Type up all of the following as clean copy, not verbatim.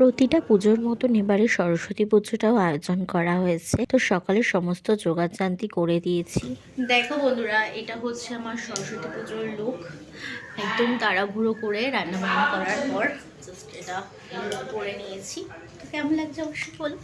প্রতিটা পুজোর মতন এবারে সরস্বতী পুজোটাও আয়োজন করা হয়েছে। তো সকালে সমস্ত যোগাযান্তি করে দিয়েছি। দেখো বন্ধুরা, এটা হচ্ছে আমার সরস্বতী পুজোর লুক। একদম তাড়াহুড়ো করে রান্না বান্না করার পর জাস্ট এটা করে নিয়েছি। তো কেমন লাগছে অবশ্যই বলো।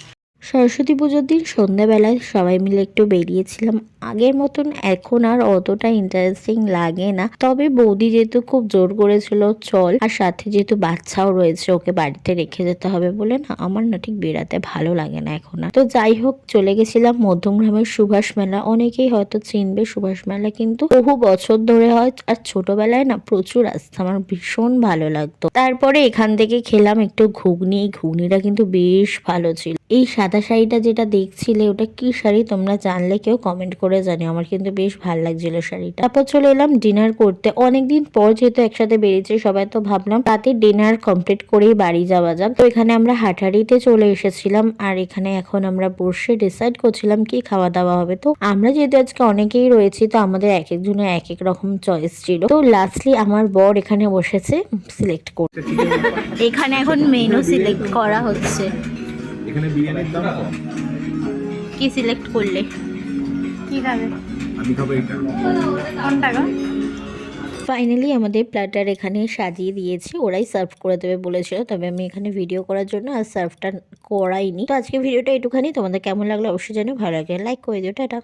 সরস্বতী পুজোর দিন সন্ধ্যাবেলায় সবাই মিলে একটু বেরিয়েছিলাম। আগের মতন এখন আর অতটা ইন্টারেস্টিং লাগে না, তবে বৌদি যেহেতু খুব জোর করেছিল চল, আর সাথে যেহেতু বাচ্চাও রয়েছে, ওকে বাড়িতে রেখে যেতে হবে বলে না আমার না ঠিক বেরাতে ভালো লাগে না এখন আর। তো যাই হোক, চলে গেছিলাম মধ্যমগ্রামের সুভাষ মেলা। অনেকেই হয়তো চিনবে সুভাষ মেলা, কিন্তু বহু বছর ধরে হয়, আর ছোটবেলায় না প্রচুর আসতাম, আমার ভীষণ ভালো লাগতো। তারপরে এখান থেকে খেলাম একটু ঘুগনি। ঘুগনিটা কিন্তু বেশ ভালো ছিল। এই সাদা শাড়িটা যেটা দেখছিলে, ওটা কি শাড়ি তোমরা জানলে কেউ কমেন্ট করে জানিও। আমার কিন্তু বেশ ভালো লাগছিল শাড়িটা। তারপর চলে এলাম ডিনার করতে। অনেকদিন পর যেহেতু একসাথে বেরিয়েছি সবাই, তো ভাবলাম রাতে ডিনার কমপ্লিট করেই বাড়ি যাওয়া যাক। তো এখানে আমরা হাটারিতে চলে এসেছিলাম, আর এখানে এখন আমরা বসে ডিসাইড করছিলাম কি খাওয়া দাওয়া হবে। তো আমরা যেহেতু আজকে অনেকেই রয়েছি, তো আমাদের এক একজনের এক এক রকম চয়েস ছিল। তো লাস্টলি আমার বর এখানে বসেছে সিলেক্ট করতে। এখানে এখন মেনু সিলেক্ট করা হচ্ছে। এখানে বিরিয়ানির দাম কম। কি সিলেক্ট করলে? কি খাবে? আমি খাবো এটা। কোন টাকা? ফাইনালি আমাদের প্ল্যাটার এখানে সাজিয়ে দিয়েছে, ওরাই সার্ভ করে দেবে বলেছিল, তবে আমি এখানে ভিডিও করার জন্য আর সার্ভটা করাইনি। তো আজকে ভিডিওটা একটুখানি, তোমাদের কেমন লাগলো অবশ্যই জানিও। ভালো লাগে লাইক করে দিও। টাটা।